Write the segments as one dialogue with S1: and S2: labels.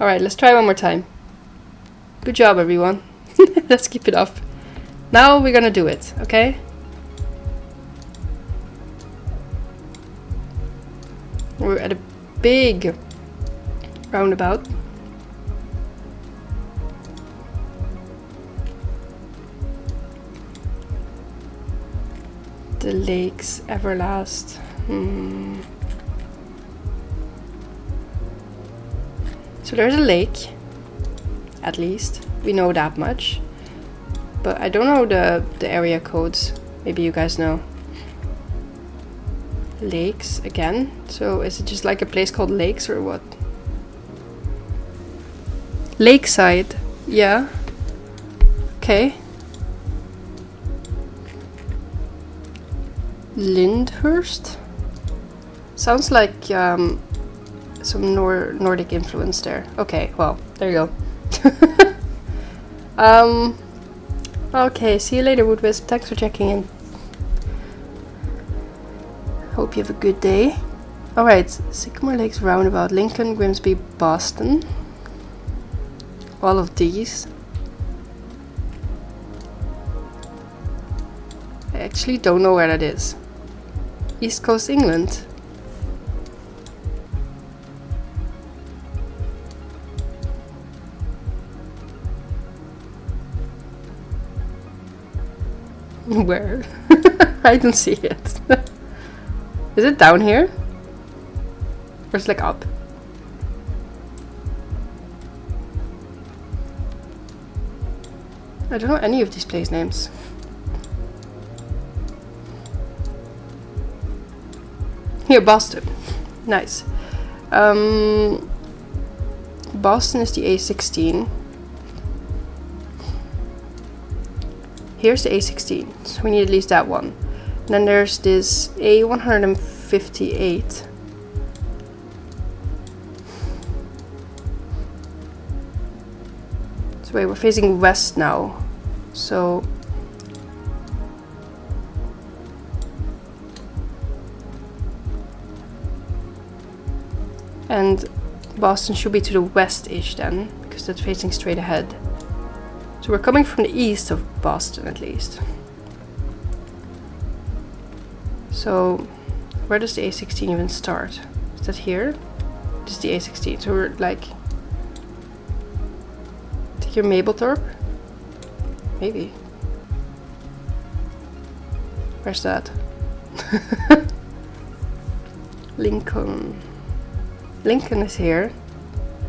S1: Alright, let's try one more time. Good job, everyone. Let's keep it up. Now we're gonna do it, okay? We're at a big roundabout. The lakes everlast. So there's a lake, at least. We know that much. But I don't know the area codes. Maybe you guys know. Lakes again. So is it just like a place called Lakes or what? Lakeside. Yeah. Okay. Lyndhurst? Sounds like some Nordic influence there. Okay, well, there you go. Okay, see you later, Woodwisp. Thanks for checking in. Hope you have a good day. Alright, Sycamore Lakes Roundabout, Lincoln, Grimsby, Boston. All of these. I actually don't know where that is. East Coast England. Where? I don't see it. Is it down here? Or is it like up? I don't know any of these place names. Here, Boston. Nice. Boston is the A16. Here's the A16, so we need at least that one. And then there's this A158. So wait, we're facing west now. So and Boston should be to the west-ish then, because that's facing straight ahead. So we're coming from the east of Boston at least. So where does the A16 even start? Is that here? This is the A16. So we're like... Take here Mablethorpe? Maybe. Where's that? Lincoln. Lincoln is here.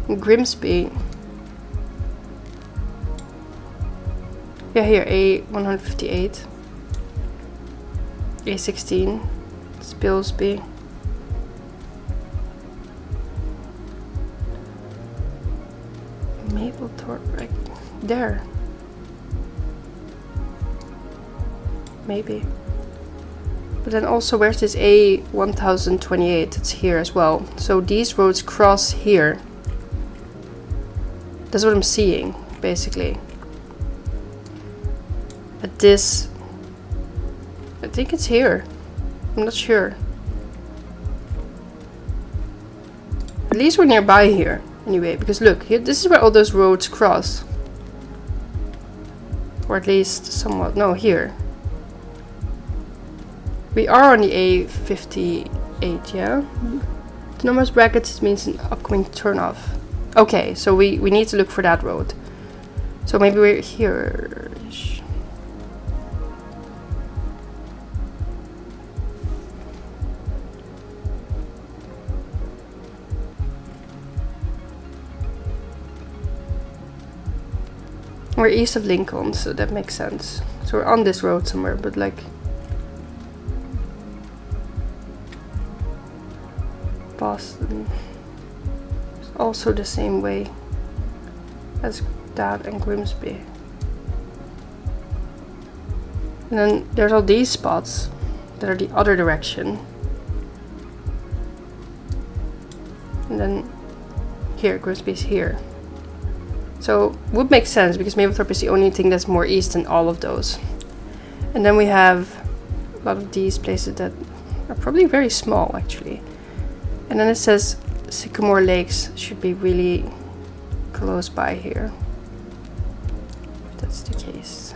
S1: Grimsby. Yeah, here, A158. A16. Spilsby. Mablethorpe, right there. Maybe. But then also, where's this A1028? It's here as well. So these roads cross here. That's what I'm seeing, basically. At this... I think it's here. I'm not sure. At least we're nearby here, anyway. Because look, here, this is where all those roads cross. Or at least somewhat. No, here. We are on the A58, yeah? The numbers brackets means an upcoming turnoff. Okay, so we need to look for that road. So maybe we're here. We're east of Lincoln, so that makes sense. So we're on this road somewhere, but like... Boston is also the same way as that and Grimsby. And then there's all these spots that are the other direction. And then here, Grimsby's here. So would make sense because Mablethorpe is the only thing that's more east than all of those. And then we have a lot of these places that are probably very small actually. And then it says Sycamore Lakes should be really close by here. If that's the case.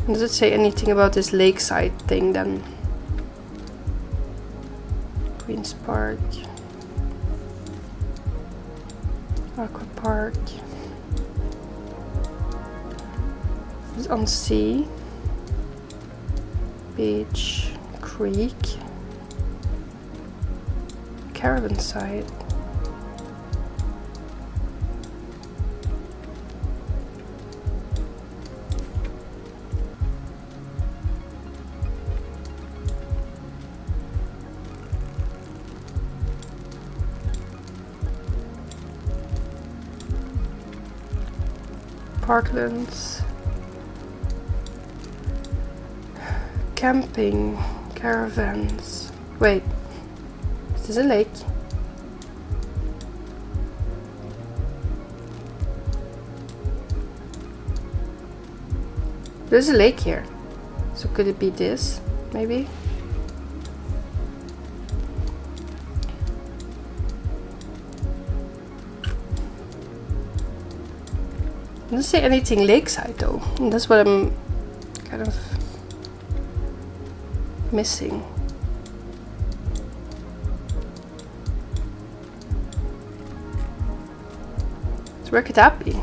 S1: And does it say anything about this lakeside thing then? Queen's Park. Aqua Park. It's on sea. Beach. Creek. Caravan site. Parklands. Camping. Caravans. Wait. Is this a lake? There's a lake here. So could it be this? Maybe? It doesn't say anything lakeside though. And that's what I'm kind of missing. So where could that be?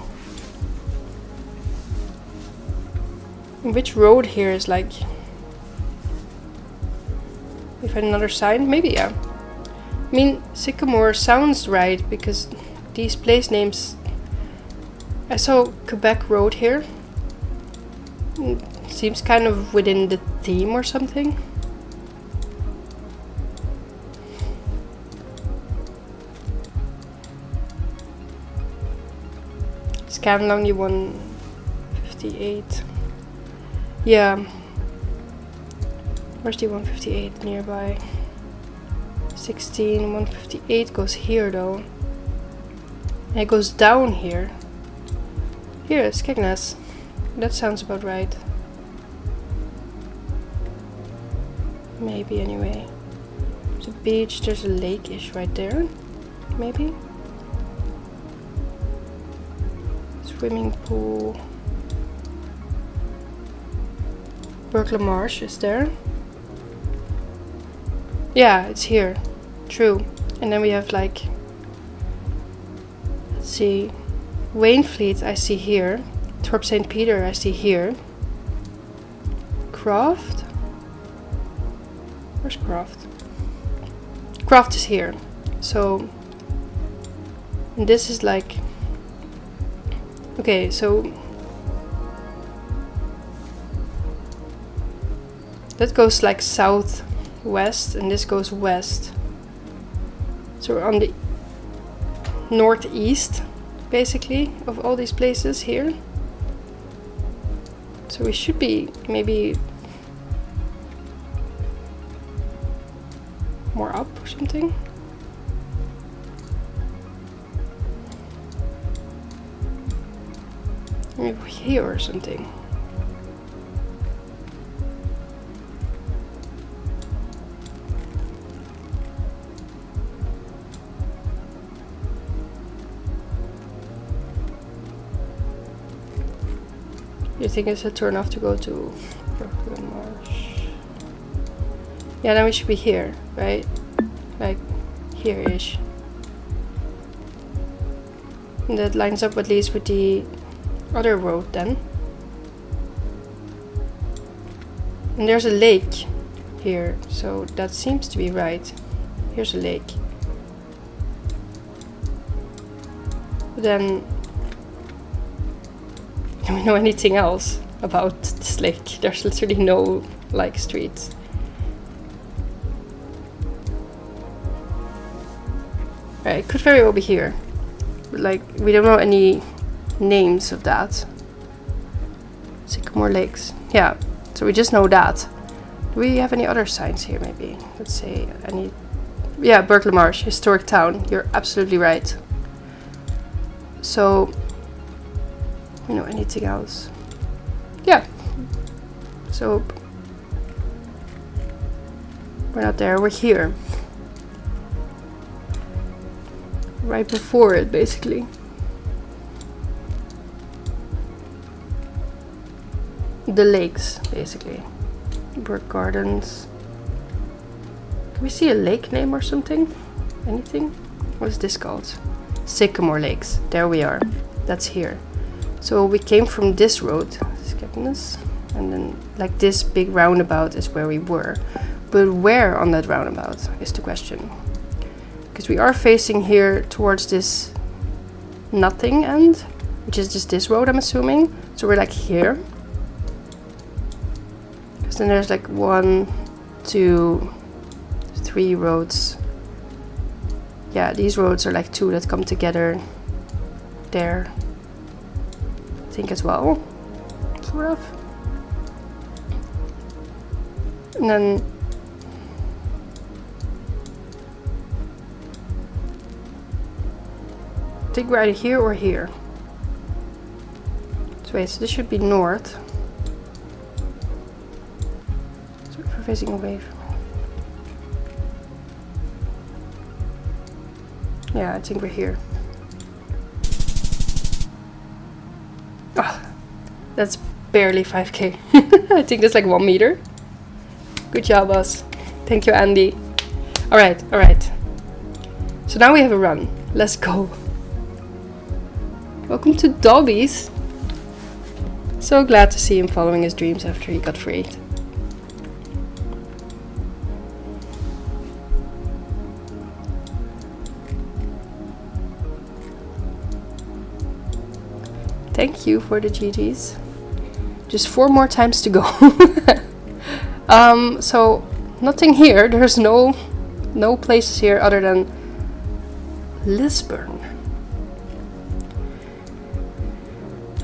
S1: And which road here is like... We find another sign? Maybe, yeah. I mean, Sycamore sounds right because these place names... I saw Quebec Road here. Seems kind of within the theme or something. Scan only 158. Yeah. Where's the 158 nearby? 16, 158 goes here though. And it goes down here. Here, it's Skegness. That sounds about right. Maybe anyway. There's a beach, there's a lake-ish right there. Maybe. Swimming pool. Berkeley Marsh is there. Yeah, it's here. True. And then we have like... Let's see. Wainfleet I see here. Thorpe St. Peter I see here. Croft? Where's Croft? Croft is here. So... And this is like... Okay, so... That goes like southwest and this goes west. So we're on the northeast, basically, of all these places here. So we should be maybe more up or something. Maybe here or something. You think it's a turn off to go to Brooklyn Marsh? Yeah, then we should be here, right? Like here-ish. And that lines up at least with the other road then. And there's a lake here, so that seems to be right. Here's a lake. But then... Do we know anything else about this lake? There's literally no, like, streets. Right, it could very well be here. But, like, we don't know any names of that. Sycamore Lakes. Yeah, so we just know that. Do we have any other signs here, maybe? Let's say any... Yeah, Berkeley Marsh, historic town. You're absolutely right. So... You know, anything else? Yeah. So we're not there, we're here. Right before it, basically. the lakes, basically. Brook Gardens. Can we see a lake name or something? Anything? What is this called? Sycamore Lakes. There we are. That's here. So we came from this road. Skipping this. And then like this big roundabout is where we were. But where on that roundabout is the question. Because we are facing here towards this nothing end, which is just this road, I'm assuming. So we're like here. Because then there's like 1, 2, 3 roads. Yeah, these roads are like 2 that come together there. I think as well. Sort of. And then I think we're either here or here. So wait, so this should be north. So if we're facing away from... Yeah, I think we're here. Oh, that's barely 5k. I think that's like 1 meter. Good job, us. Thank you, Andy. Alright, alright. So now we have a run. Let's go. Welcome to Dobby's. So glad to see him following his dreams after he got freed. Thank you for the GGs. Just 4 more times to go. So nothing here. There's no places here other than Lisburn.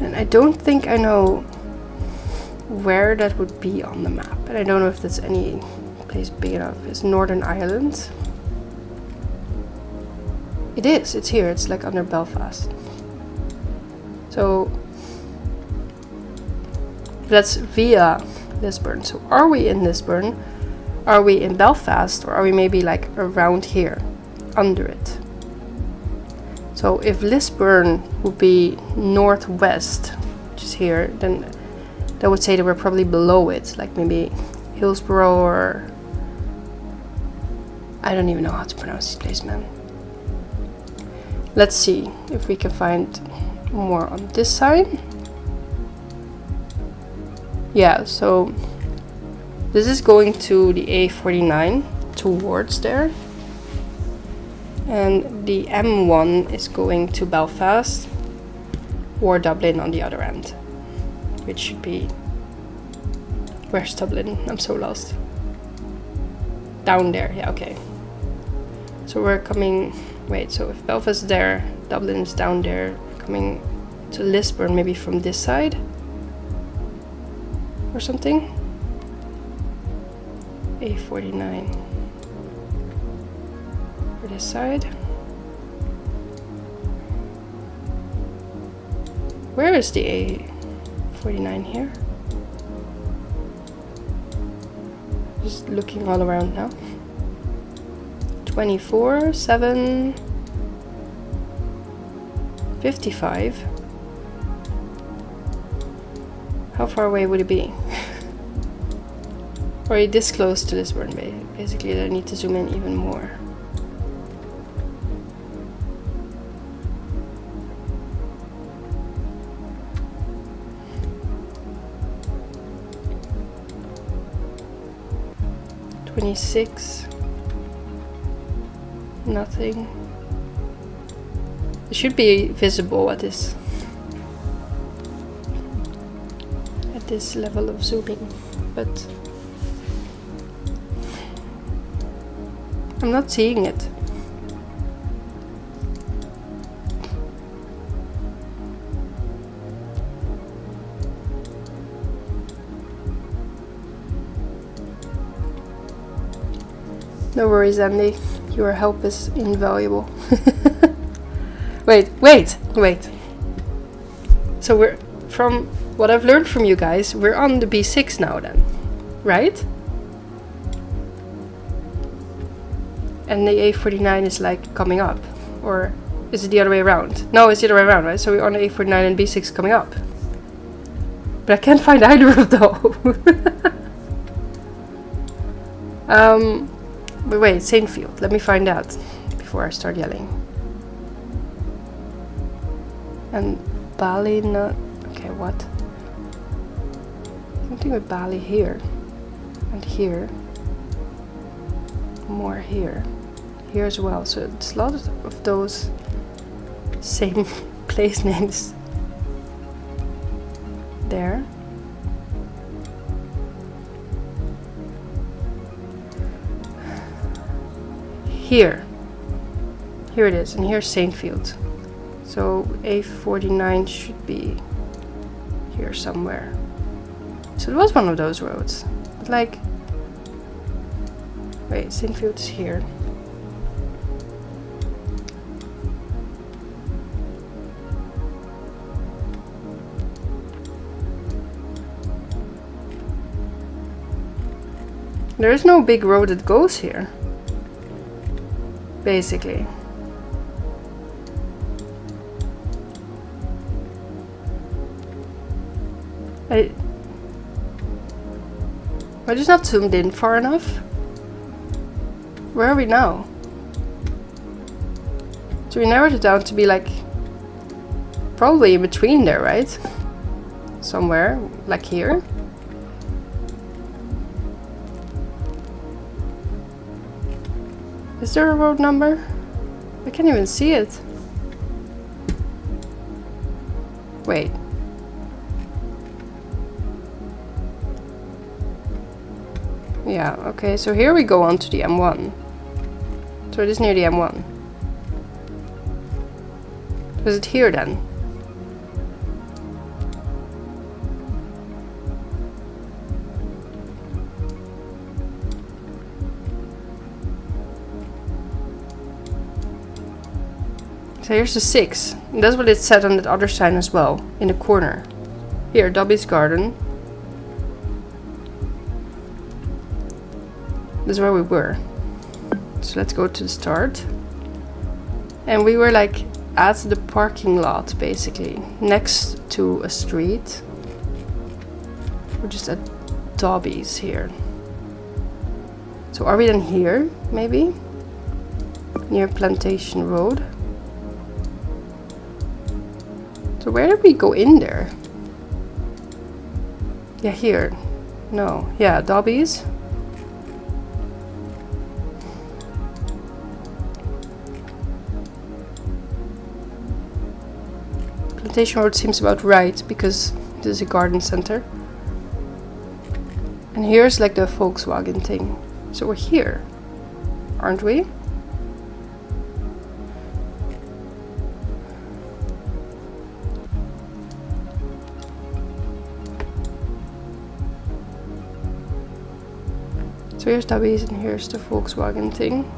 S1: And I don't think I know where that would be on the map. And I don't know if that's any place big enough. It's Northern Ireland. It is. It's here. It's like under Belfast. So that's via Lisburn. So are we in Lisburn? Are we in Belfast? Or are we maybe like around here, under it? So if Lisburn would be northwest, which is here, then that would say that we're probably below it, like maybe Hillsborough or... I don't even know how to pronounce this place, man. Let's see if we can find more on this side. Yeah, so this is going to the A49 towards there. And the M1 is going to Belfast or Dublin on the other end. Which should be... Where's Dublin? I'm so lost. Down there, yeah, okay. So we're coming... Wait, so if Belfast is there, Dublin is down there. Coming to Lisburn maybe from this side. Or something. A49. For this side. Where is the A49 here? Just looking all around now. 24, 7, 55. How far away would it be? Or are you this close to Lisburn? Basically, I need to zoom in even more. $26. Nothing. It should be visible at this level of zooming, but I'm not seeing it. No worries, Andy. Your help is invaluable. Wait. So we're, from what I've learned from you guys, we're on the B6 now then, right? And the A49 is like coming up, or is it the other way around? No, it's the other way around, right? So we're on the A49 and B6 coming up. But I can't find either of those. But wait, same field. Let me find out before I start yelling. And Bali not... Okay, what? Something with Bali here. And here. More here. Here as well. So it's a lot of those same place names. There. Here. Here it is. And here's Saintfield. So A49 should be here somewhere. So it was one of those roads. But like... Wait, Saintfield is here. There is no big road that goes here. Basically. I just not zoomed in far enough. Where are we now? So we narrowed it down to be like probably in between there, right? Somewhere like here. Is there a road number? I can't even see it. Wait. Yeah, okay, so here we go on to the M1. So it is near the M1. Was it here then? So here's the 6. And that's what it said on that other sign as well, in the corner. Here, Dobby's Garden. This is where we were. So let's go to the start. And we were like at the parking lot, basically, next to a street. We're just at Dobby's here. So are we then here, maybe? Near Plantation Road. So where did we go in there? Yeah, here. No. Yeah, Dobby's. Plantation Road seems about right because this is a garden center. And here's like the Volkswagen thing. So we're here, aren't we? So here's Dobby's and here's the Volkswagen thing.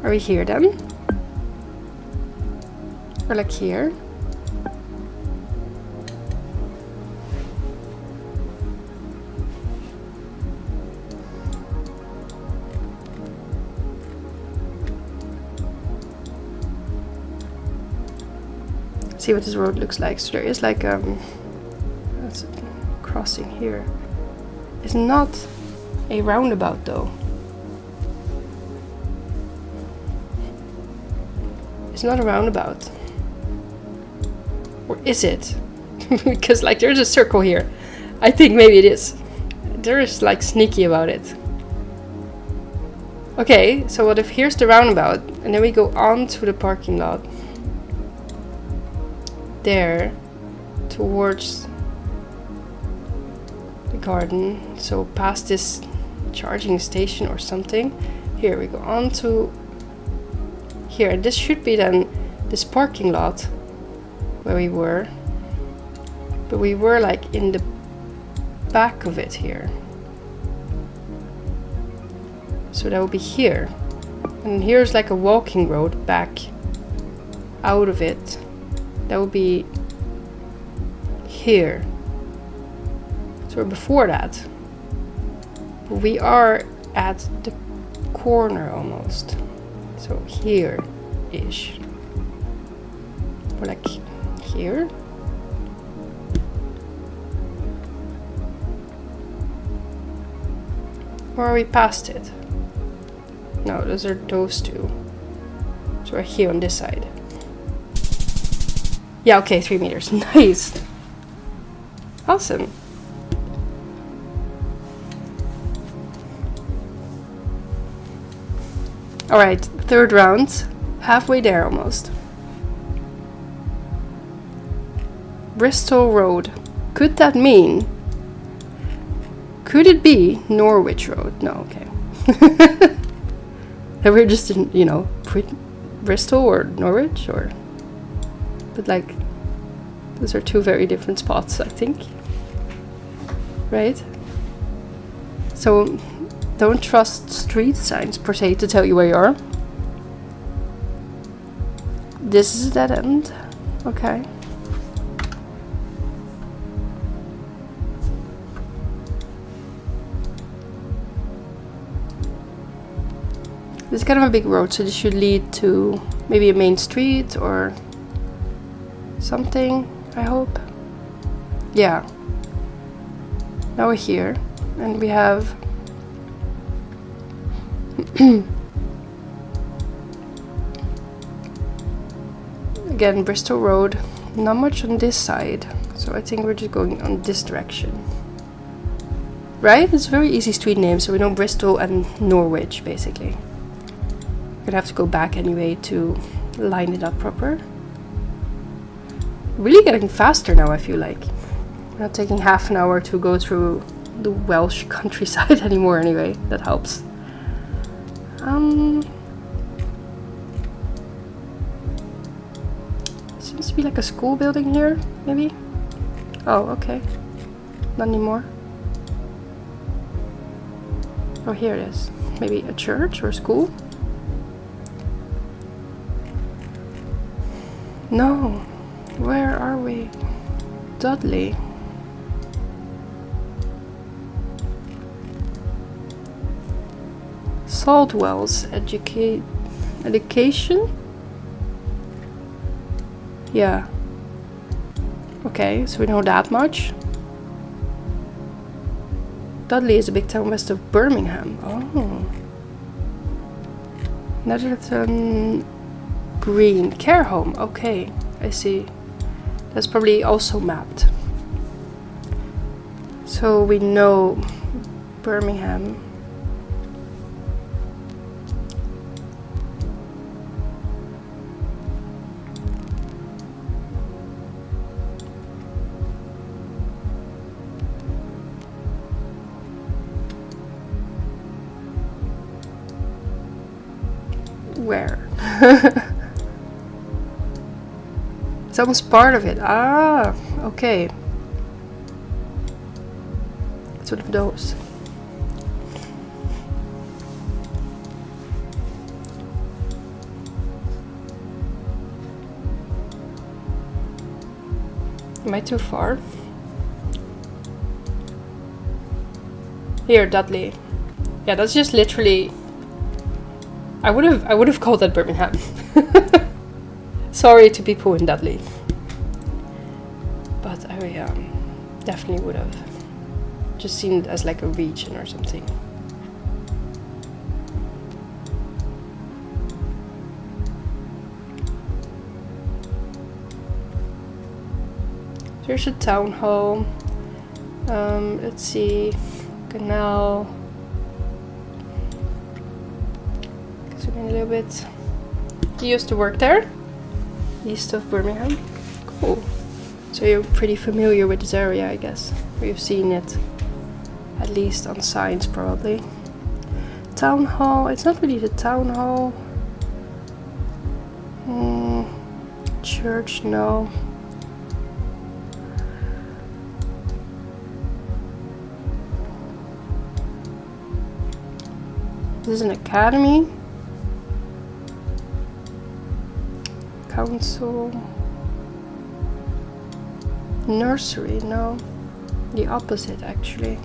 S1: Are we here then? Or like here? See what this road looks like. So there is like that's a crossing here. It's not a roundabout though. It's not a roundabout. Or is it? Because like there's a circle here. I think maybe it is. There is like sneaky about it. Okay, so what if here's the roundabout and then we go on to the parking lot. There towards the garden, so past this charging station or something. Here we go on to here. This should be then this parking lot where we were, but we were like in the back of it here, so that would be here, and here's like a walking road back out of it. That would be here. So we're before that. But we are at the corner almost. So here-ish. Or like here? Or are we past it? No, those are those two. So we're here on this side. Yeah, okay, 3 meters. Nice. Awesome. Alright, third round. Halfway there almost. Bristol Road. Could that mean? Could it be Norwich Road? No, okay. That we're just in, you know, Bristol or Norwich or... But like, those are two very different spots, I think. Right? So, don't trust street signs per se to tell you where you are. This is a dead end. Okay. This is kind of a big road, so this should lead to maybe a main street or something, I hope. Yeah. Now we're here, and we have again Bristol Road. Not much on this side, so I think we're just going on this direction. Right? It's a very easy street name, so we know Bristol and Norwich basically. Gonna have to go back anyway to line it up proper. Really getting faster now, I feel like. We're not taking half an hour to go through the Welsh countryside anymore anyway. That helps. Seems to be like a school building here, maybe? Oh, okay. Not anymore. Oh, here it is. Maybe a church or a school? No. Where are we? Dudley. Saltwell's education? Yeah. Okay, so we know that much. Dudley is a big town west of Birmingham. Oh. Netherton Green Care Home. Okay, I see. That's probably also mapped. So we know Birmingham. Where? It's almost part of it. Ah, okay. It's one of those. Am I too far? Here, Dudley. Yeah, that's just literally. I would have called that Birmingham. Sorry to people in Dudley, but I definitely would have just seen it as like a region or something. There's a town hall. Let's see, canal. Zoom in a little bit. You used to work there, east of Birmingham. Cool. So you're pretty familiar with this area, I guess. We've seen it, at least on signs, probably. Town hall. It's not really the town hall. Church, no. This is an academy. Council. Nursery, no. The opposite, actually.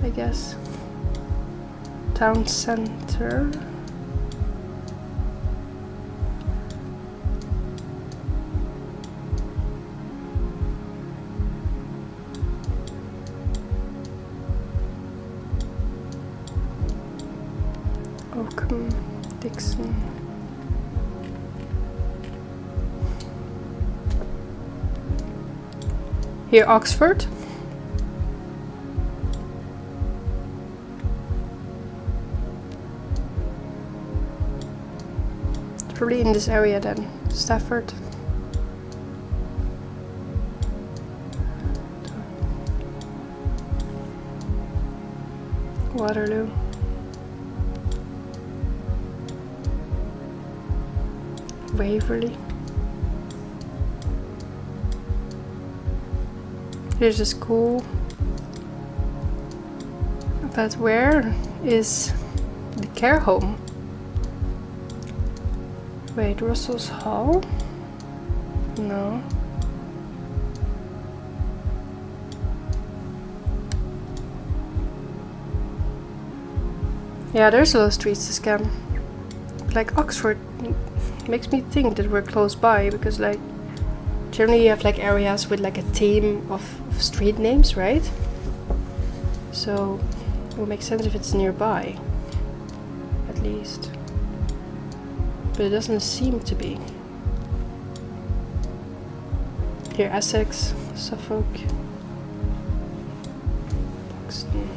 S1: I guess. Town center. Oakham, Dixon. Here, Oxford. It's probably in this area then. Stafford. Waterloo. Waverley. Here's a school. But where is the care home? Wait, Russell's Hall? No. Yeah, there's a lot of streets to scan. Like Oxford makes me think that we're close by, because like generally you have like areas with like a theme of street names, right? So it will make sense if it's nearby, at least. But it doesn't seem to be. Here, Essex, Suffolk, Buxton.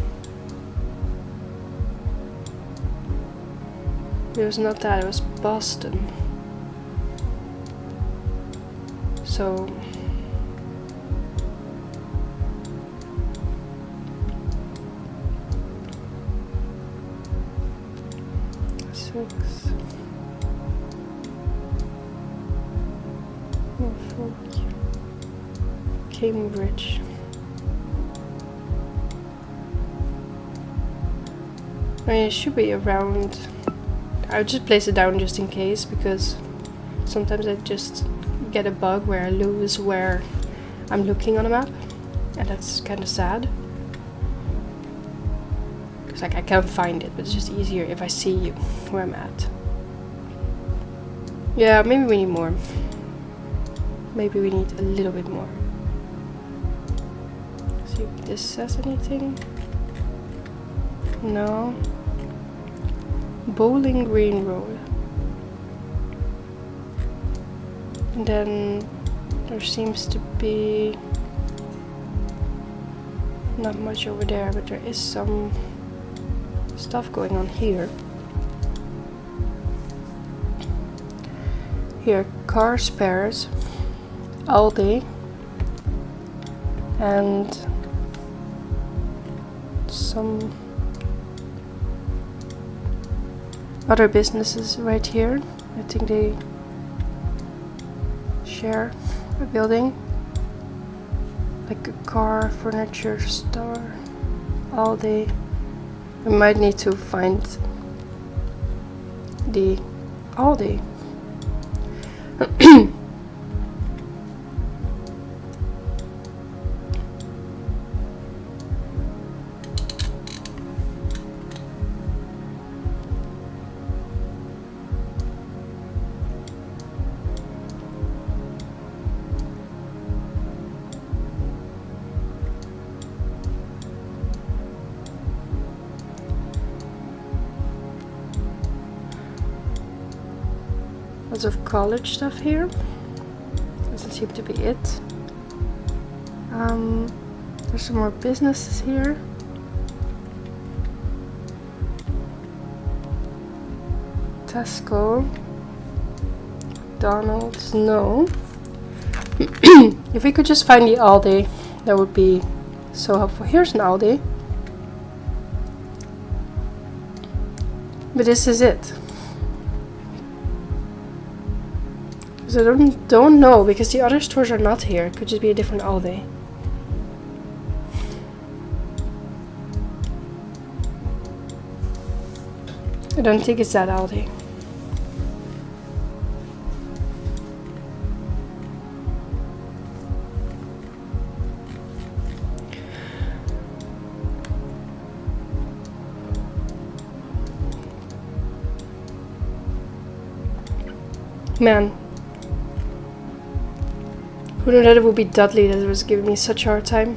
S1: It was not that, it was Boston. So Norfolk, Cambridge. I mean, it should be around. I'll just place it down just in case, because sometimes I just get a bug where I lose where I'm looking on a map, and that's kind of sad. Because like I can't find it, but it's just easier if I see where I'm at. Yeah, maybe we need more. Maybe we need a little bit more. See if this says anything. No. Bowling Green Road. And then there seems to be not much over there, but there is some stuff going on here. Here, car spares, Aldi, and some other businesses right here. I think they share a building, like a car furniture store. Aldi. We might need to find the Aldi. Lots of college stuff here. Doesn't seem to be it. There's some more businesses here. Tesco, McDonald's, no. If we could just find the Aldi, that would be so helpful. Here's an Aldi. But this is it. So I don't know, because the other stores are not here. It could just be a different Aldi. I don't think it's that Aldi. Man. Who knew that it would be Dudley that was giving me such a hard time?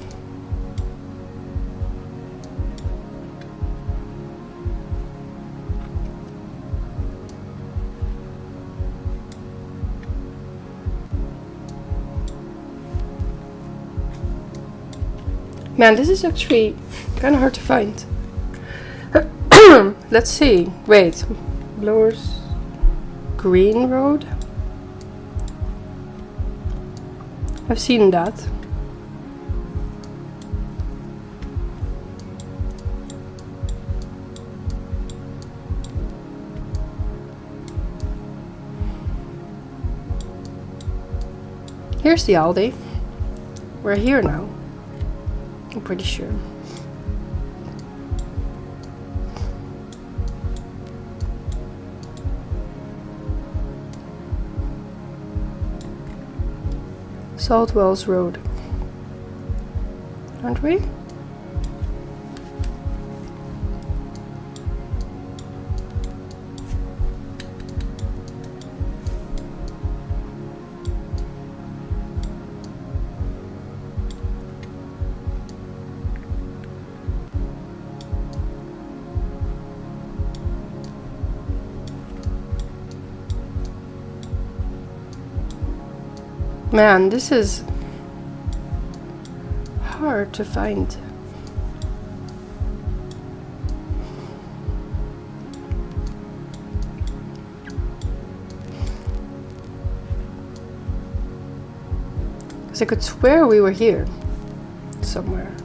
S1: Man, this is actually kind of hard to find. Let's see. Wait. Blowers Green Road? I've seen that. Here's the Aldi. We're here now. I'm pretty sure. Saltwells Road. Aren't we? Man, this is hard to find. Because I could swear we were here somewhere.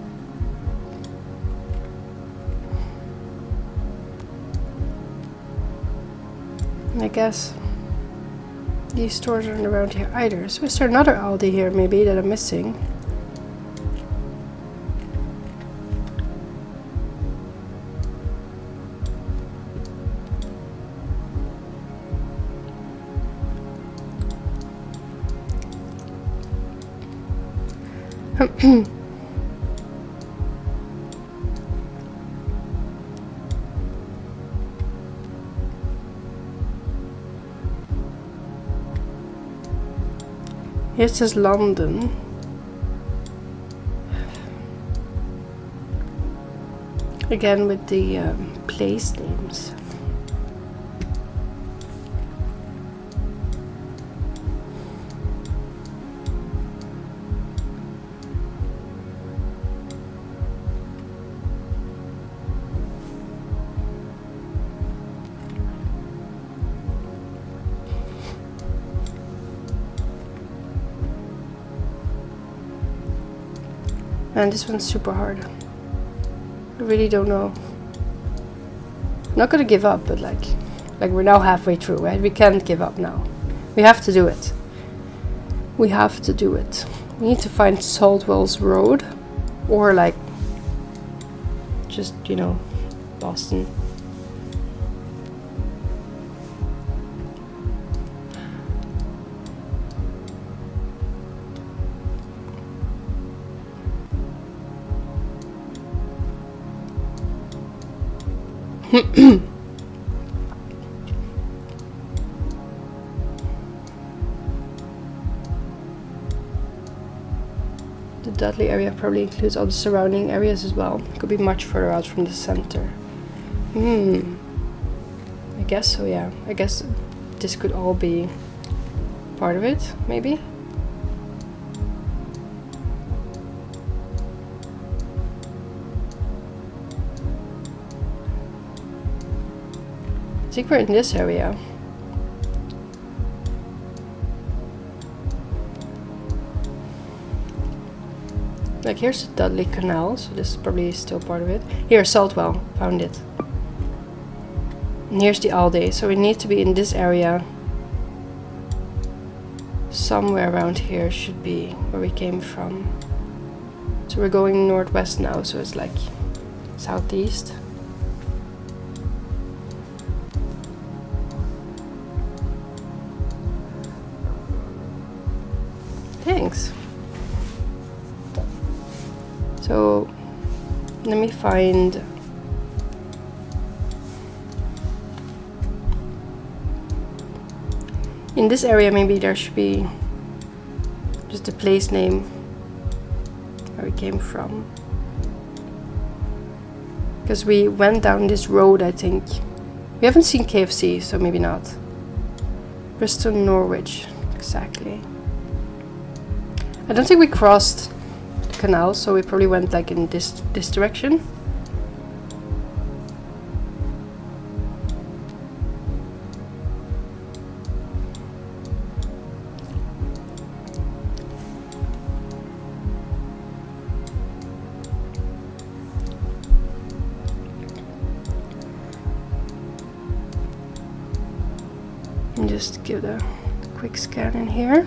S1: And I guess these stores aren't around here either. So is there another Aldi here maybe that I'm missing? Here it says London. Again with the place names. And this one's super hard. I really don't know. I'm not gonna give up, but like we're now halfway through, right? We can't give up now. We have to do it. We have to do it. We need to find Saltwells Road, or like just, you know, Boston. The Dudley area probably includes all the surrounding areas as well. Could be much further out from the center. I guess so, yeah. I guess this could all be part of it, maybe? I think we're in this area. Like here's the Dudley Canal, so this is probably still part of it. Here, Saltwell, found it. And here's the Aldi, so we need to be in this area. Somewhere around here should be where we came from. So we're going northwest now, so it's like southeast. Thanks. So let me find In this area maybe there should be just the place name where we came from. Because we went down this road, I think. We haven't seen KFC, so maybe not. Bristol, Norwich, exactly. I don't think we crossed the canal, so we probably went like in this direction. And just give a quick scan in here.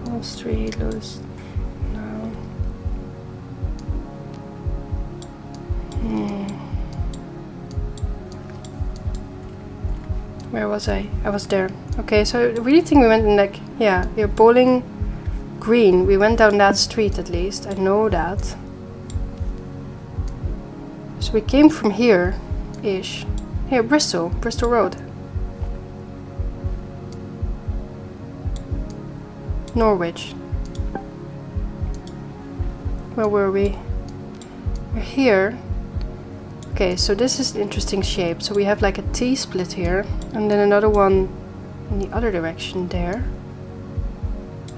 S1: Hall Street, Lewis. No. Where was I? I was there. Okay, so I really think we went in like, yeah, Bowling Green. We went down that street at least. I know that. So we came from here-ish. Here, Bristol Road. Norwich. Where were we? We're here. Okay, so this is an interesting shape. So we have like a T-split here, and then another one in the other direction there.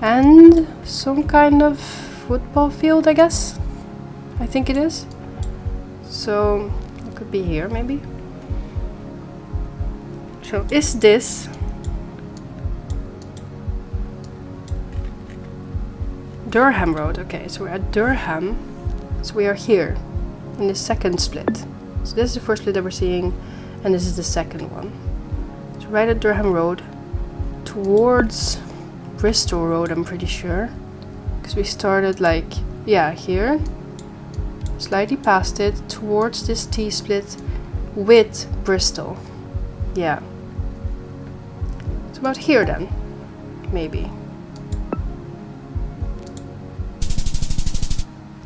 S1: And some kind of football field, I guess. I think it is. So it could be here maybe. So is this Durham Road? Okay, so we're at Durham. So we are here in the second split. So this is the first split that we're seeing, and this is the second one. So right at Durham Road towards Bristol Road, I'm pretty sure. Because we started like, yeah, here. Slightly past it towards this T-split with Bristol. Yeah. It's about here then. Maybe.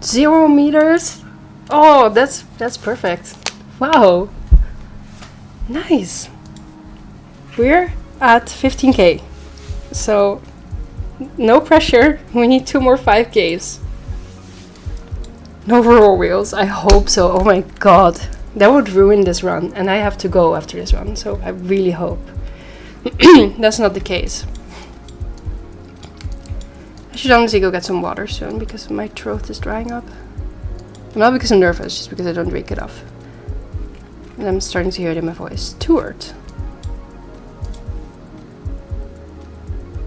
S1: 0 meters? Oh, that's perfect. Wow. Nice. We're at 15k. So no pressure. We need 2 more 5ks. No roll wheels. I hope so. Oh my god. That would ruin this run. And I have to go after this run. So I really hope that's not the case. I should honestly go get some water soon because my throat is drying up. Not because I'm nervous, just because I don't drink enough. And I'm starting to hear it in my voice. Stuart.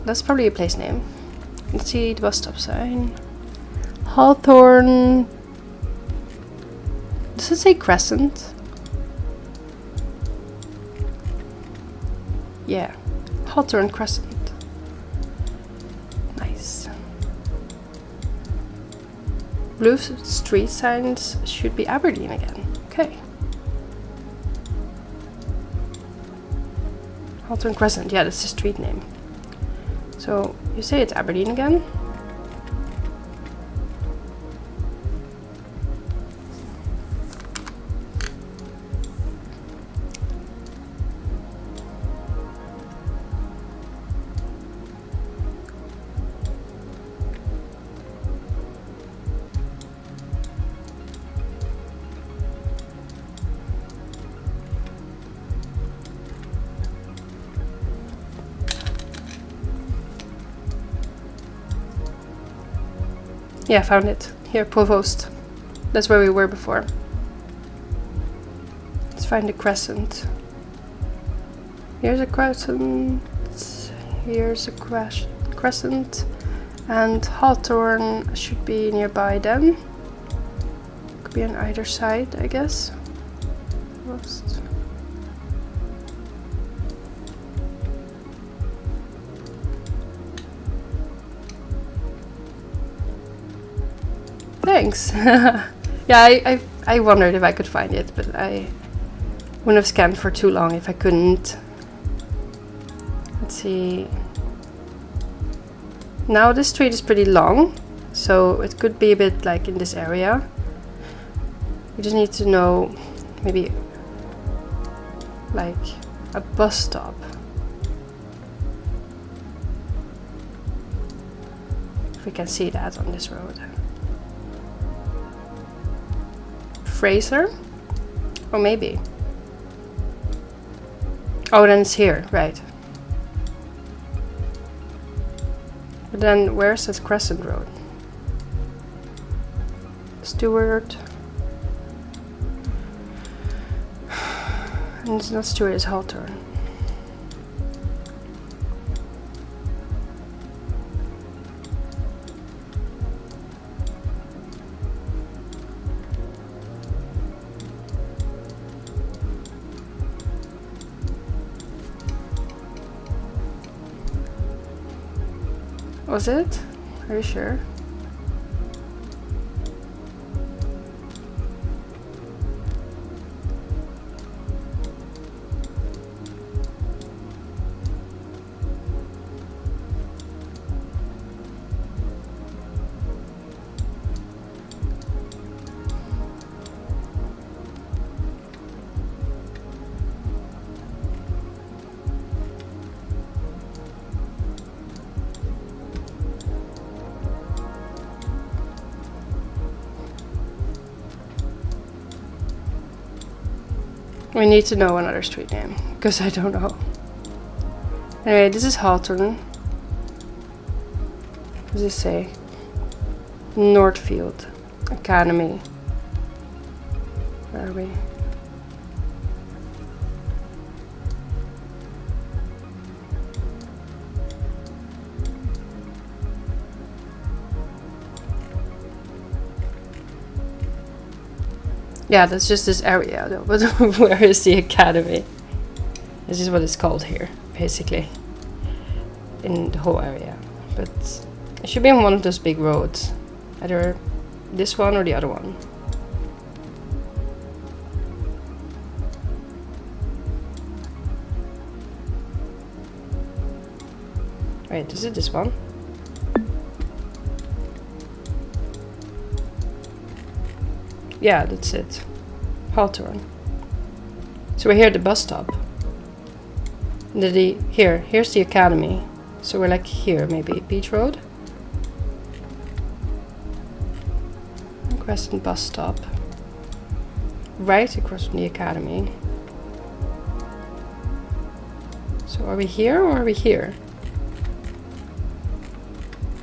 S1: That's probably a place name. Let's see the bus stop sign. Hawthorne. Does it say Crescent? Yeah. Hawthorne Crescent. Nice. Blue street signs should be Aberdeen again. Okay. Hawthorne Crescent. Yeah, that's the street name. So, you say it's Aberdeen again? Yeah, found it. Here, Provost. That's where we were before. Let's find the crescent. Here's a crescent. Here's a crescent. And Hawthorne should be nearby then. Could be on either side, I guess. Provost. Thanks. Yeah, I wondered if I could find it, but I wouldn't have scanned for too long if I couldn't. Let's see. Now this street is pretty long, so it could be a bit like in this area. We just need to know maybe like a bus stop. If we can see that on this road. Fraser? Or maybe. Oh, then it's here, right. But then where's that Crescent Road? Stewart. And it's not Stewart, it's Hawthorne. Was it? Are you sure? We need to know another street name, because I don't know. Anyway, this is Hawthorne. What does it say? Northfield Academy. Where are we? Yeah, that's just this area though, but where is the academy? This is what it's called here, basically. In the whole area. But it should be on one of those big roads. Either this one or the other one. Wait, is it this one? Yeah, that's it. Hawthorne. So we're here at the bus stop. Here's the academy. So we're like here, maybe Beach Road. Crescent bus stop. Right across from the academy. So are we here or are we here?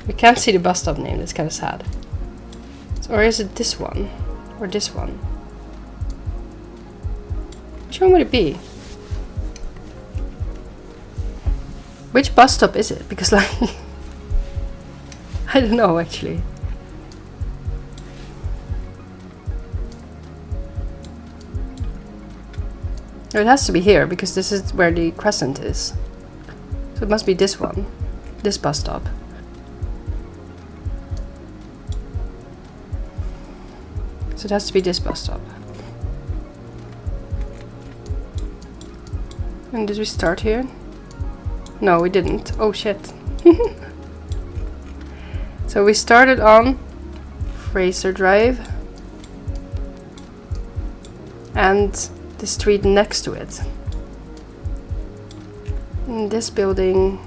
S1: We can't see the bus stop name, that's kind of sad. So, or is it this one? Or this one? Which one would it be? Which bus stop is it? Because like I don't know actually. It has to be here because this is where the crescent is. So it must be this one. This bus stop. So it has to be this bus stop. And did we start here? No, we didn't. Oh shit. So we started on Fraser Drive and the street next to it. And this building,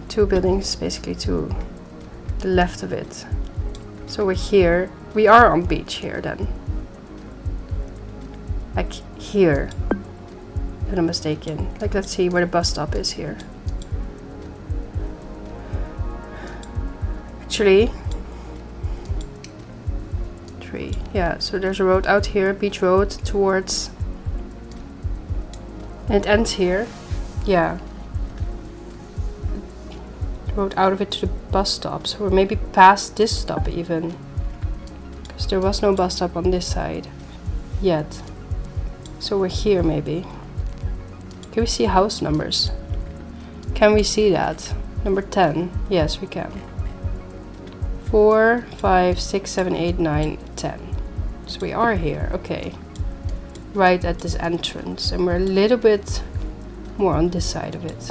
S1: two buildings basically to the left of it. So we're here. We are on beach here then. Like here. If I'm mistaken. Like let's see where the bus stop is here. Actually. Yeah, so there's a road out here, Beach Road, towards. And it ends here. Yeah. Road out of it to the bus stop, so we're maybe past this stop even, because there was no bus stop on this side yet. So we're here maybe. Can we see house numbers? Can we see that? Number 10. Yes, we can. 4, 5, 6, 7, 8, 9, 10. So we are here. Okay. Right at this entrance, and we're a little bit more on this side of it.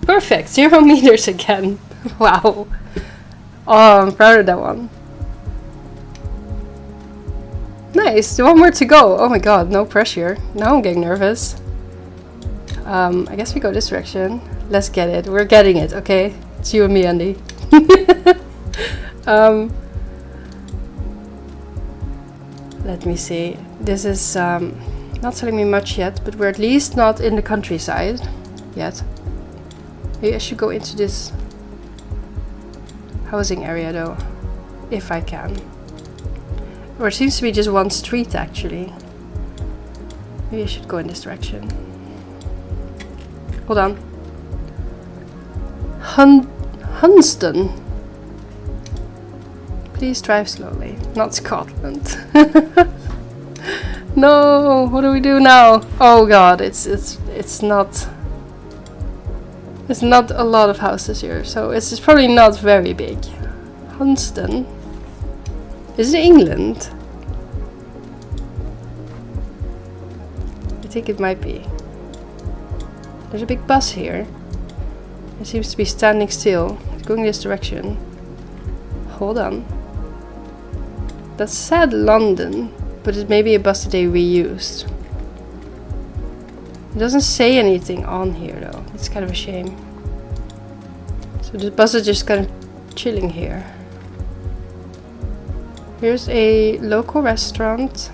S1: Perfect, 0 meters again. Wow. Oh, I'm proud of that one. Nice. One more to go. Oh my god, no pressure. Now I'm getting nervous. I guess we go this direction. Let's get it. We're getting it, okay? It's you and me, Andy. Let me see. This is not telling me much yet, but we're at least not in the countryside yet. Maybe I should go into this housing area though, if I can. Or it seems to be just one street actually. Maybe I should go in this direction. Hold on. Hunston. Please drive slowly. Not Scotland. No, what do we do now? Oh god, it's not a lot of houses here, so it's probably not very big. Hunston. Is it England? I think it might be. There's a big bus here. It seems to be standing still. It's going this direction. Hold on. That said London, but it may be a bus that they reused. It doesn't say anything on here though. It's kind of a shame. So the bus is just kind of chilling here. Here's a local restaurant.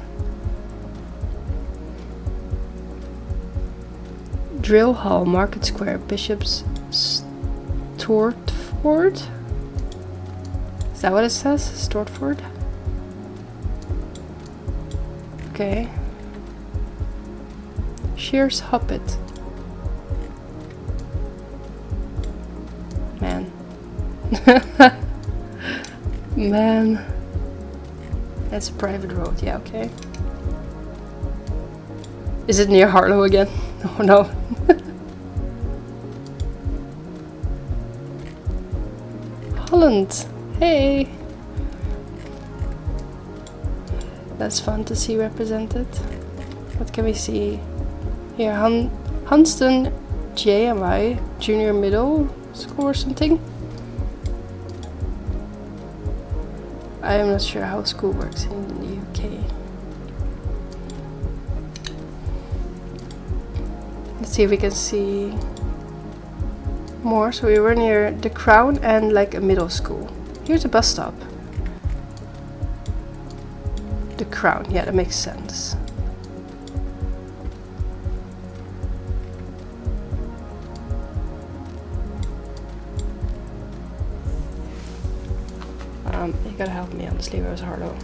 S1: Drill Hall, Market Square, Bishop's Stortford? Is that what it says? Stortford? Okay. Shears Hoppet. Man. Man. That's a private road, yeah, okay. Is it near Harlow again? Oh no. Holland. Hey. That's fun to see represented. What can we see here? Hunston JMI Junior Middle School or something. I am not sure how school works in the UK. Let's see if we can see more. So we were near the Crown and like a middle school. Here's a bus stop. The Crown, yeah, that makes sense. You gotta help me, honestly. Where was Harlow?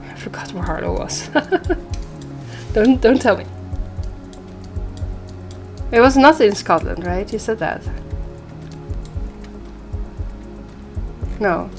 S1: I forgot where Harlow was. Don't tell me. It was not in Scotland, right? You said that. No.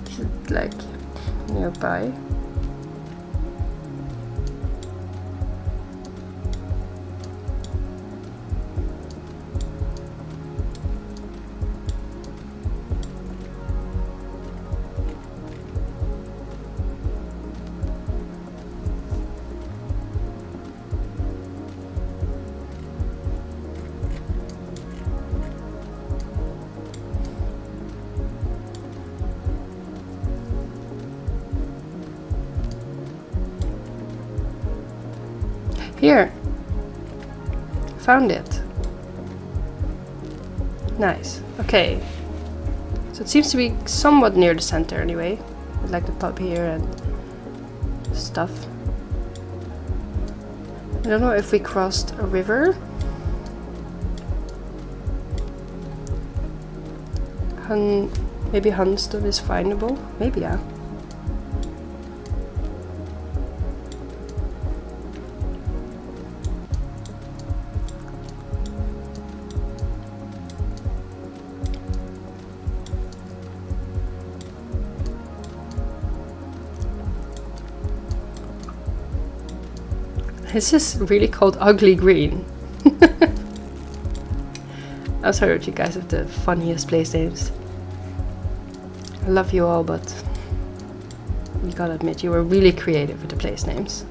S1: Is it like nearby? Here, found it. Nice. Okay. So it seems to be somewhat near the center anyway. With like the pub here and stuff. I don't know if we crossed a river. Maybe Hunston is findable. Maybe, yeah. This is really called Ugly Green. I'm sorry that you guys have the funniest place names. I love you all, but you gotta admit you were really creative with the place names.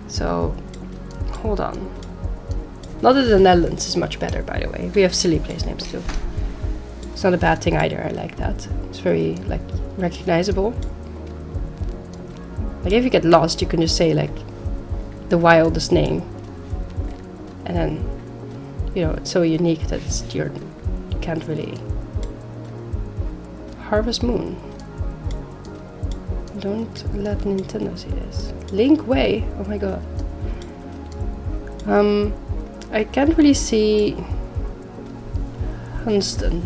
S1: So, hold on. Not that the Netherlands is much better, by the way. We have silly place names too. It's not a bad thing either, I like that. It's very, like, recognizable. Like, if you get lost, you can just say, like, the wildest name. And then, you know, it's so unique that it's you can't really... Harvest Moon. Don't let Nintendo see this. Link Way? Oh my god. I can't really see Hunston.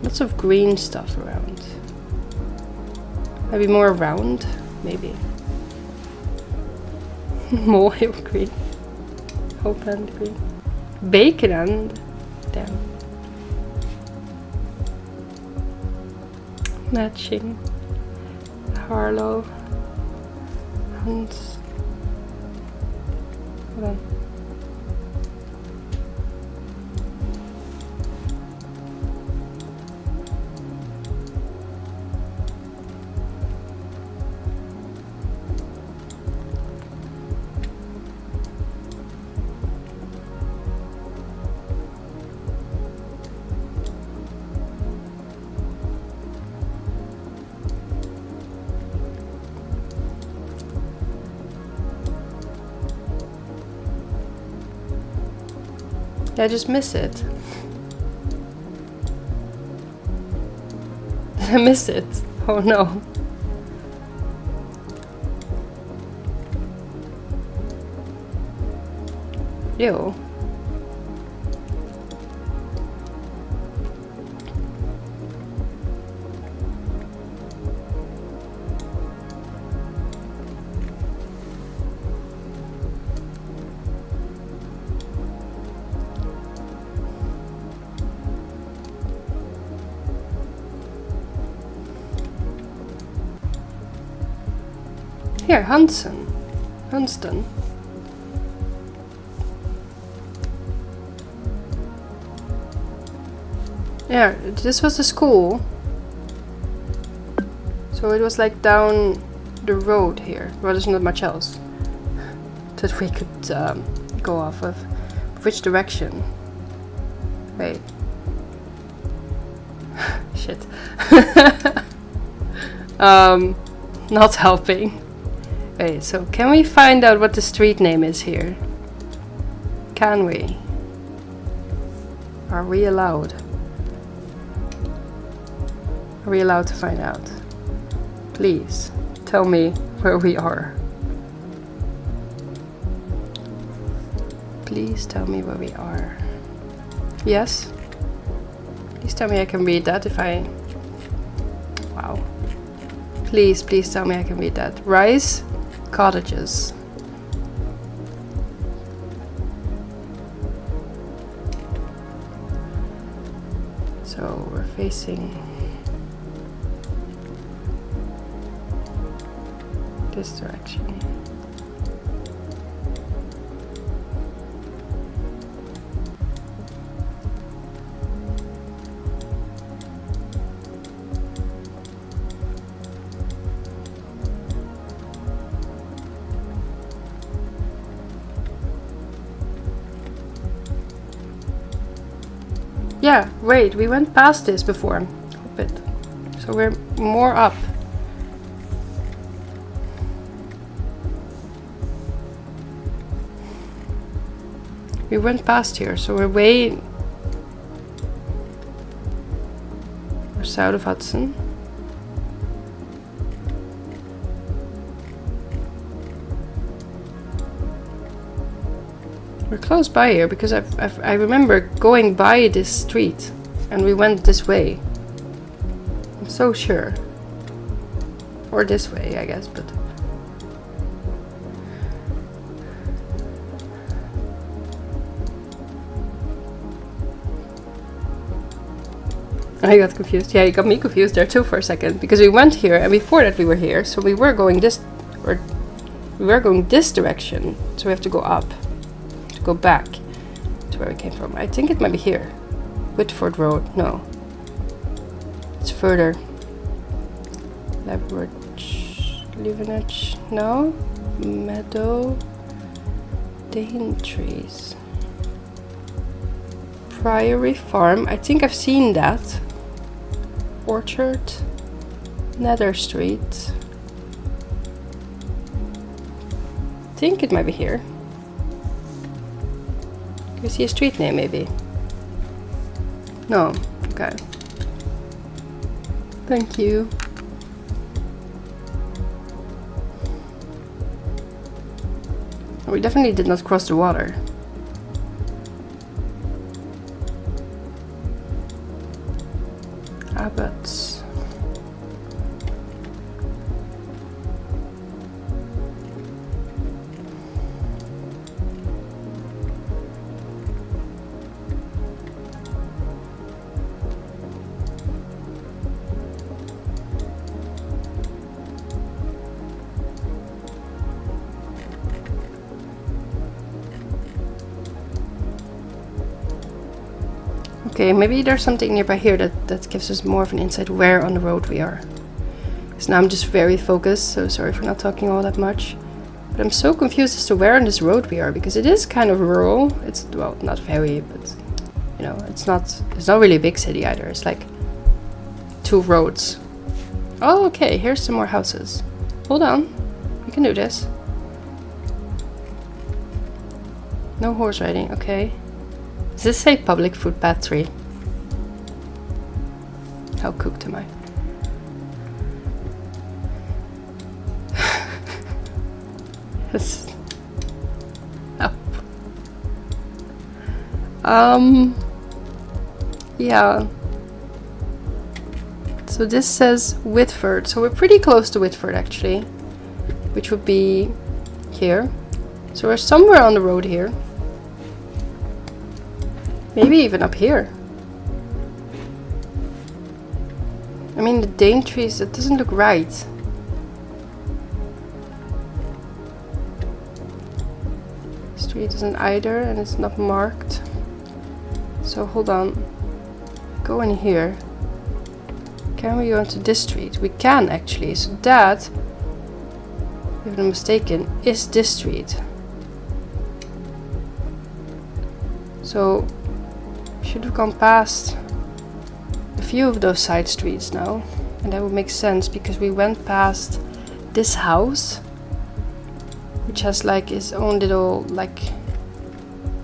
S1: Lots of green stuff around. Maybe more round? Maybe. More green. Hope and green. Bacon and... Damn. Matching. Harlow. Hunt. Hold on. Did I just miss it? Did I miss it? Oh no. Ew. Here, Hunston. Yeah, this was the school. So it was like down the road here. Well, there's not much else that we could go off of. Which direction? Wait. Shit. Not helping. Wait, so can we find out what the street name is here? Can we? Are we allowed? Are we allowed to find out? Please, tell me where we are. Please tell me where we are. Yes? Please tell me I can read that if I... Wow. Please tell me I can read that. Rice cottages. So we're facing this direction. Yeah, wait, we went past this before a bit. So we're more up. We went past here, so we're way... We're south of Hudson. We're close by here because I remember going by this street and we went this way. I'm so sure. Or this way, I guess, but... I got confused. Yeah, you got me confused there too for a second. Because we went here and before that we were here. So we were going this... Or we were going this direction. So we have to go up. To go back to where we came from. I think it might be here. Whitford Road. No. It's further. Leavenage. No. Meadow. Daintrees. Priory Farm. I think I've seen that. Orchard. Nether Street. I think it might be here. Can you see a street name maybe? No. Okay. Thank you. We definitely did not cross the water. Abbots. Okay, maybe there's something nearby here that gives us more of an insight where on the road we are. Because now I'm just very focused, so sorry for not talking all that much. But I'm so confused as to where on this road we are, because it is kind of rural. It's, well, not very, but, you know, it's not really a big city either. It's like 2 roads. Oh, okay, here's some more houses. Hold on, we can do this. No horse riding, okay. Does this say public footpath 3? How cooked am I? Yes. Up. Yeah. So this says Whitford. So we're pretty close to Whitford actually. Which would be here. So we're somewhere on the road here. Maybe even up here. I mean, the Daintrees, it doesn't look right. Street isn't either, and it's not marked. So hold on. Go in here. Can we go into this street? We can actually. So that, if I'm not mistaken, is this street. So should have gone past a few of those side streets now, and that would make sense because we went past this house, which has like its own little like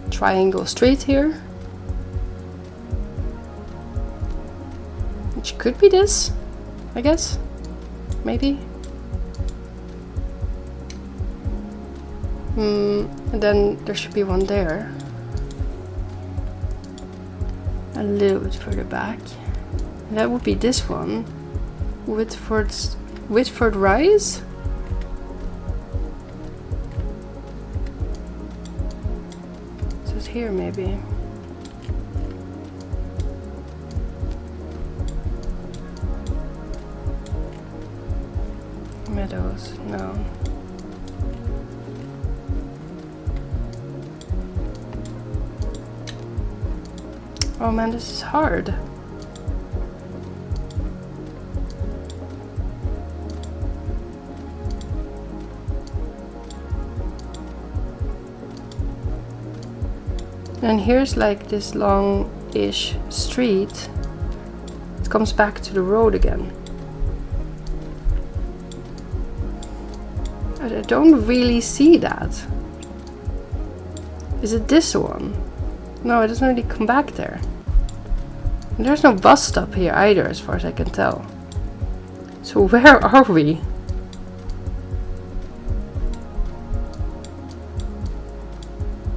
S1: triangle street here, which could be this, I guess, maybe. And then there should be one there. A little bit further back. And that would be this one. Whitford Rise? So it's here maybe. Meadows, no. Oh man, this is hard. And here's like this long-ish street. It comes back to the road again. I don't really see that. Is it this one? No, it doesn't really come back there. And there's no bus stop here either, as far as I can tell. So where are we?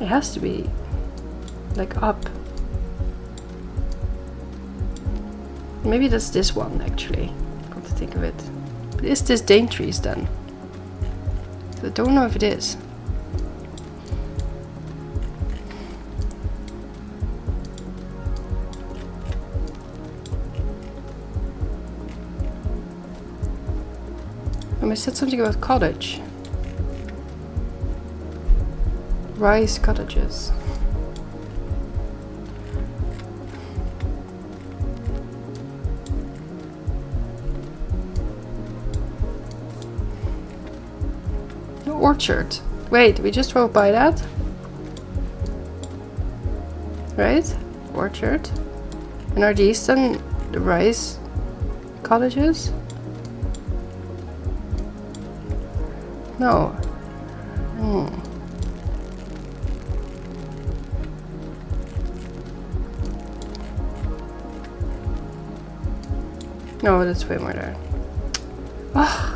S1: It has to be like up. Maybe that's this one actually, come to think of it. But is this Daintrees then? I don't know if it is. I said something about cottage. Rice cottages. Orchard. Wait, we just drove by that? Right? Orchard. And are these then the rice cottages? No. No, that's way more there. Oh.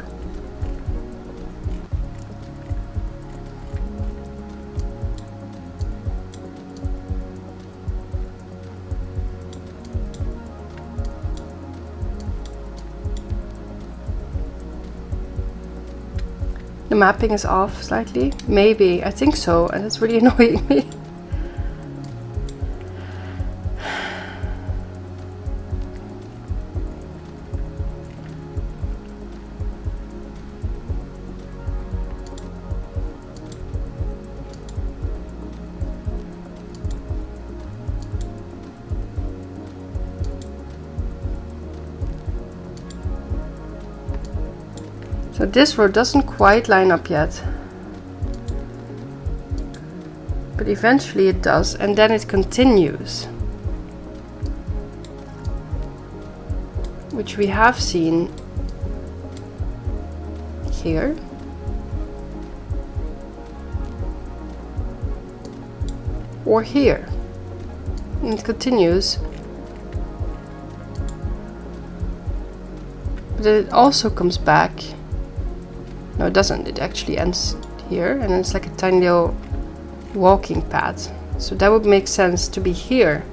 S1: The mapping is off slightly. Maybe, I think so, and it's really annoying me. So this road doesn't quite line up yet. But eventually it does, and then it continues. Which we have seen here. Or here. And it continues. But it also comes back. No, it doesn't. It actually ends here, and it's like a tiny little walking path. So that would make sense to be here,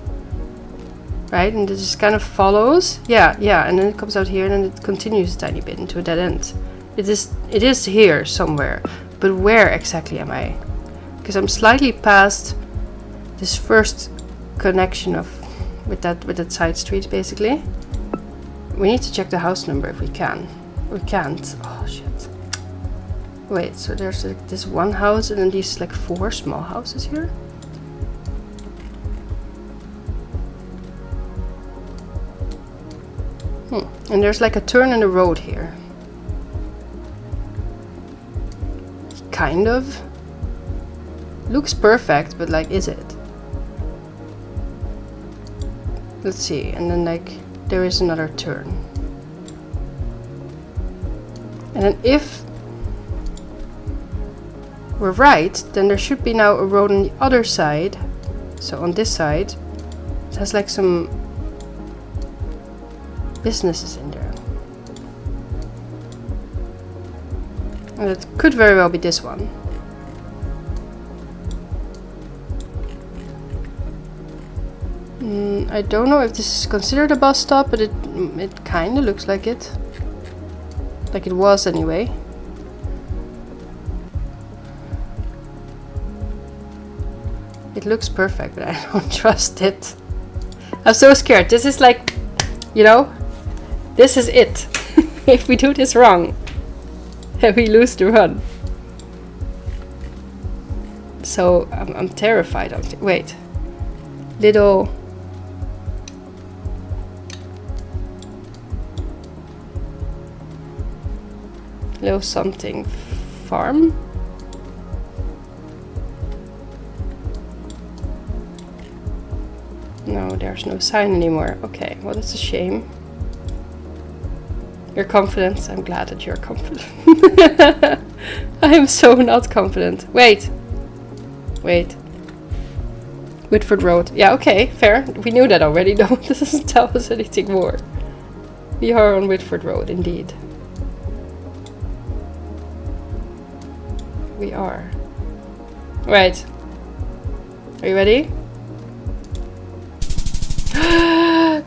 S1: right? And it just kind of follows. Yeah, and then it comes out here, and then it continues a tiny bit into a dead end. It is here somewhere, but where exactly am I? Because I'm slightly past this first connection with that side street, basically. We need to check the house number if we can. We can't. Oh shit. Wait, so there's like this one house and then these like 4 small houses here? And there's like a turn in the road here. Kind of. Looks perfect, but like, is it? Let's see, and then like, there is another turn. And then if we're right, then there should be now a road on the other side. So on this side, it has like some businesses in there. And it could very well be this one. I don't know if this is considered a bus stop, but it kind of looks like it. Like it was anyway. It looks perfect, but I don't trust it. I'm so scared. This is like, you know, this is it. If we do this wrong, then we lose the run. So I'm terrified of it. Wait. Little something farm. No, there's no sign anymore. Okay, well that's a shame. You're confident. I'm glad that you're confident. I am so not confident. Wait. Whitford Road. Yeah, okay, fair. We knew that already, though. This doesn't tell us anything more. We are on Whitford Road, indeed. We are. Right. Are you ready?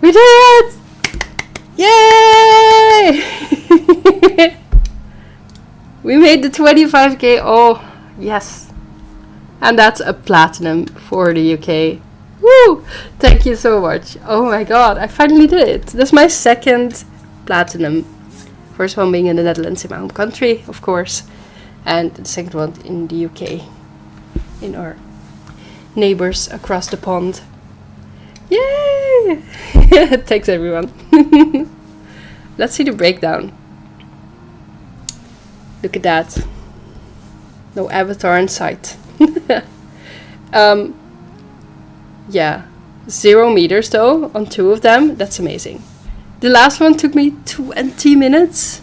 S1: We did it! Yay! We made the 25k. Oh, yes. And that's a platinum for the UK. Woo! Thank you so much. Oh my god, I finally did it. That's my second platinum. First one being in the Netherlands, in my home country, of course. And the second one in the UK. In our neighbors across the pond. Yay! Thanks everyone. Let's see the breakdown. Look at that. No avatar in sight. Yeah, 0 meters though on 2 of them. That's amazing. The last one took me 20 minutes.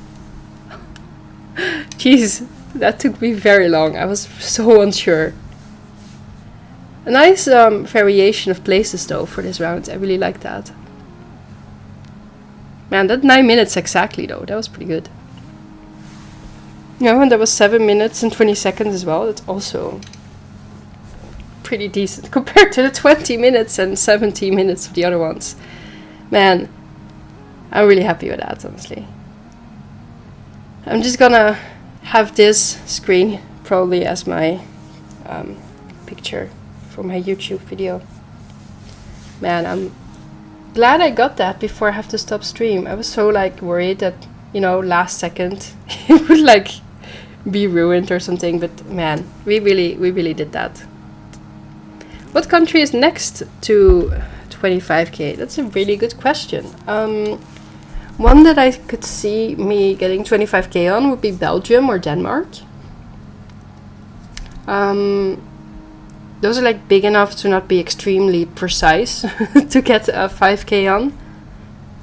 S1: Jeez, that took me very long. I was so unsure. A nice variation of places though for this round. I really like that. Man, that 9 minutes exactly though. That was pretty good. Yeah, and that was 7 minutes and 20 seconds as well. That's also pretty decent compared to the 20 minutes and 17 minutes of the other ones. Man, I'm really happy with that, honestly. I'm just gonna have this screen probably as my picture for my YouTube video. Man, I'm glad I got that before I have to stop stream. I was so like worried that, you know, last second it would like be ruined or something, but man, we really did that. What country is next to 25k? That's a really good question. One that I could see me getting 25k on would be Belgium or Denmark. Those are like big enough to not be extremely precise to get a 5k on.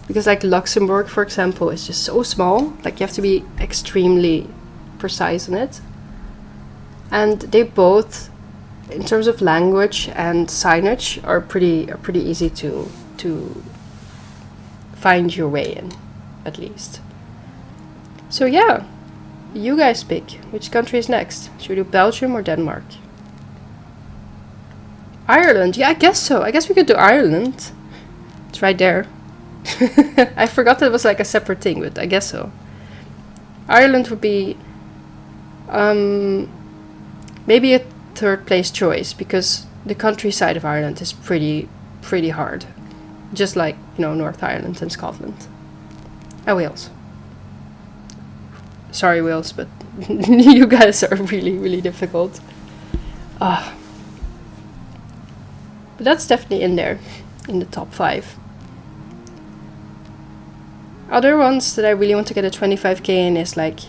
S1: Because like Luxembourg, for example, is just so small. Like you have to be extremely precise on it. And they both, in terms of language and signage, are pretty easy to find your way in, at least. So yeah, you guys pick which country is next. Should we do Belgium or Denmark? Ireland, yeah, I guess so. I guess we could do Ireland. It's right there. I forgot that it was like a separate thing, but I guess so. Ireland would be maybe a third place choice, because the countryside of Ireland is pretty hard, just like, you know, North Ireland and Scotland and Wales. Sorry Wales, but you guys are really difficult. But that's definitely in there, in the top 5. Other ones that I really want to get a 25k in is like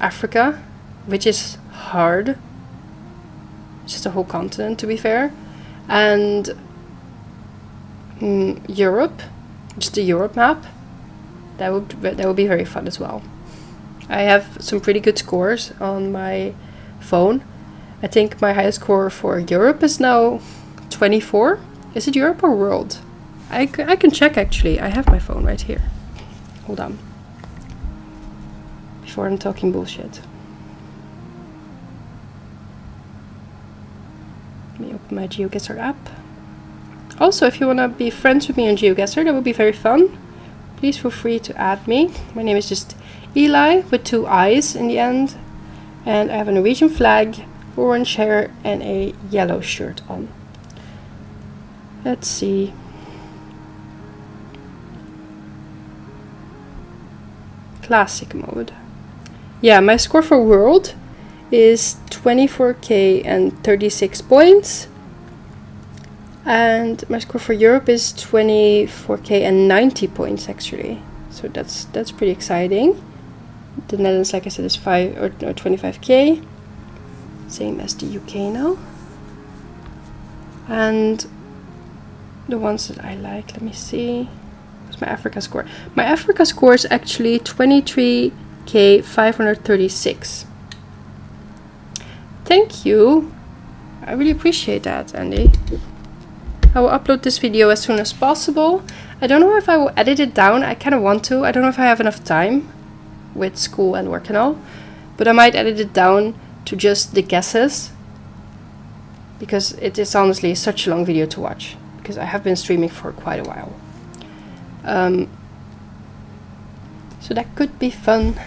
S1: Africa, which is hard. Just a whole continent, to be fair. And Europe, just the Europe map. That would be very fun as well. I have some pretty good scores on my phone. I think my highest score for Europe is now 24. Is it Europe or world? I can check actually. I have my phone right here. Hold on. Before I'm talking bullshit. Let me open my Geoguessr app. Also, if you want to be friends with me on Geoguessr, that would be very fun. Please feel free to add me. My name is just Eli with 2 I's in the end. And I have a Norwegian flag, orange hair, and a yellow shirt on. Let's see. Classic mode. Yeah, my score for world is 24k and 36 points. And my score for Europe is 24k and 90 points actually. So that's pretty exciting. The Netherlands, like I said, is 25k. Same as the UK now. And the ones that I like, let me see. What's my Africa score? My Africa score is actually 23k 536. Thank you. I really appreciate that, Andy. I will upload this video as soon as possible. I don't know if I will edit it down. I kind of want to. I don't know if I have enough time with school and work and all. But I might edit it down to just the guesses. Because it is honestly such a long video to watch. Because I have been streaming for quite a while. So that could be fun.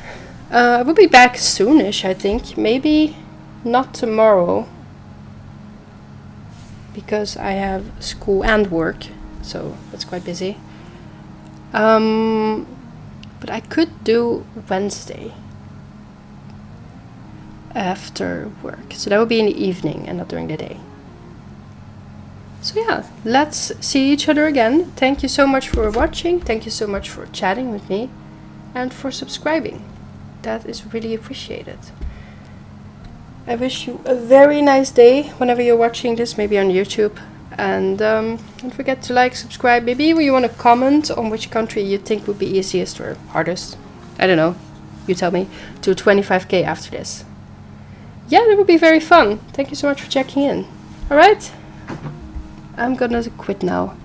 S1: I will be back soonish, I think. Maybe not tomorrow. Because I have school and work. So that's quite busy. But I could do Wednesday. After work. So that would be in the evening and not during the day. So yeah, let's see each other again. Thank you so much for watching. Thank you so much for chatting with me. And for subscribing. That is really appreciated. I wish you a very nice day whenever you're watching this, maybe on YouTube. And don't forget to like, subscribe. Maybe you want to comment on which country you think would be easiest or hardest. I don't know. You tell me. To 25k after this. Yeah, that would be very fun. Thank you so much for checking in. Alright? I'm gonna quit now.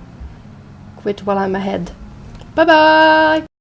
S1: Quit while I'm ahead. Bye bye!